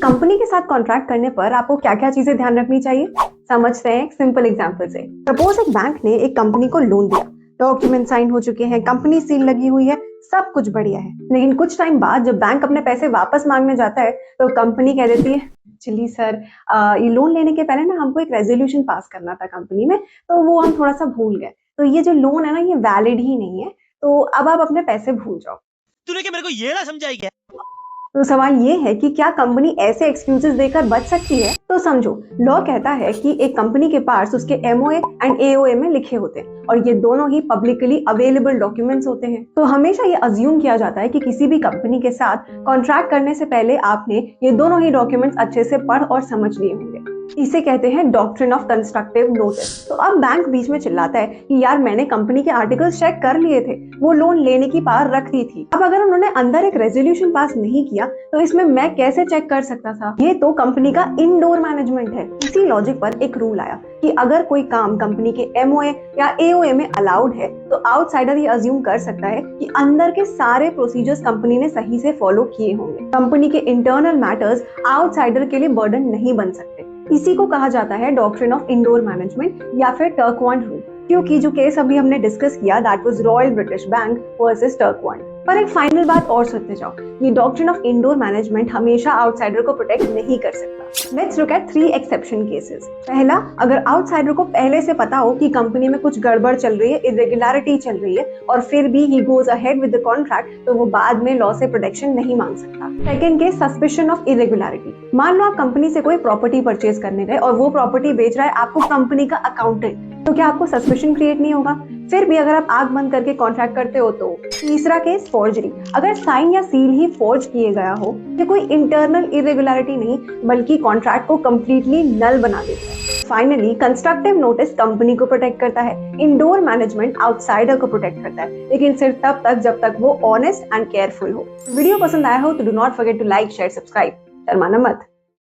Company के साथ contract करने पर आपको क्या क्या चीजें ध्यान रखनी चाहिए, समझते हैं एक सिंपल एग्जांपल से। सपोज एक बैंक ने एक कंपनी को लोन दिया, डॉक्यूमेंट साइन हो चुके हैं, कंपनी सील लगी हुई है, सब कुछ बढ़िया है। लेकिन कुछ टाइम बाद जब बैंक अपने पैसे वापस मांगने जाता है तो कंपनी कह देती है, एक्चुअली सर ये लोन लेने के पहले ना हमको एक रेजोल्यूशन पास करना था कंपनी में, तो वो हम थोड़ा सा भूल गए, तो ये जो लोन है ना ये वैलिड ही नहीं है, तो अब आप अपने पैसे भूल जाओ। तूने क्या मेरे को ये ना समझाई क्या? तो सवाल ये है कि क्या कंपनी ऐसे एक्सक्यूजेस देकर बच सकती है? तो समझो, लॉ कहता है कि एक कंपनी के पास उसके एमओए एंड एओए में लिखे होते हैं और ये दोनों ही पब्लिकली अवेलेबल डॉक्यूमेंट्स होते हैं। तो हमेशा ये अज्यूम किया जाता है कि किसी भी कंपनी के साथ कॉन्ट्रैक्ट करने से पहले आपने ये दोनों ही डॉक्यूमेंट्स अच्छे से पढ़ और समझ लिए होंगे। इसे कहते हैं डॉक्ट्रिन ऑफ कंस्ट्रक्टिव नोटिस। तो अब बैंक बीच में चिल्लाता है कि यार मैंने कंपनी के आर्टिकल्स चेक कर लिए थे, वो लोन लेने की पावर रख दी थी। अब अगर उन्होंने अंदर एक रेजोल्यूशन पास नहीं किया तो इसमें मैं कैसे चेक कर सकता था? ये तो कंपनी का इनडोर मैनेजमेंट है। इसी लॉजिक पर एक रूल आया कि अगर कोई काम कंपनी के एमओए या एओए में अलाउड है तो आउटसाइडर ये अज्यूम कर सकता है कि अंदर के सारे प्रोसीजर्स कंपनी ने सही से फॉलो किए होंगे। कंपनी के इंटरनल मैटर्स आउटसाइडर के लिए बर्डन नहीं बन सकते। इसी को कहा जाता है डॉक्ट्रिन ऑफ इंडोर मैनेजमेंट या फिर टर्कवांड रूल। क्योंकि जो केस अभी हमने डिस्कस किया that was Royal British Bank versus Turquand. पर एक फाइनल बात और सुनते जाओ, ये डॉक्ट्रिन ऑफ इंडोर मैनेजमेंट हमेशा आउटसाइडर को प्रोटेक्ट नहीं कर सकता। Let's look at 3 exception cases. पहला, अगर आउटसाइडर को पहले से पता हो कि कंपनी में कुछ गड़बड़ चल रही है, इरेगुलरिटी चल रही है और फिर भी he goes ahead with the contract, तो वो बाद में लॉ से प्रोटेक्शन नहीं मांग सकता। Second case, suspicion of irregularity. मान लो आप कंपनी से कोई प्रॉपर्टी परचेज करने गए और वो प्रॉपर्टी बेच रहा है आपको कंपनी का अकाउंटेंट, तो क्या आपको सस्पिशन क्रिएट नहीं होगा? फिर भी अगर आप आंख बंद करके कॉन्ट्रैक्ट करते हो तो। तीसरा केस, फॉर्जरी। अगर साइन या सील ही फॉर्ज किए गया हो, ये कोई इंटरनल इरेगुलरिटी नहीं बल्कि कॉन्ट्रैक्ट को कंप्लीटली नल बना देता है। फाइनली, कंस्ट्रक्टिव नोटिस कंपनी को प्रोटेक्ट करता है, इंडोर मैनेजमेंट आउटसाइडर को प्रोटेक्ट करता है, लेकिन सिर्फ तब तक जब तक वो ऑनेस्ट एंड केयरफुल हो। वीडियो पसंद आया हो तो do not forget to like, share, subscribe. शर्माना मत।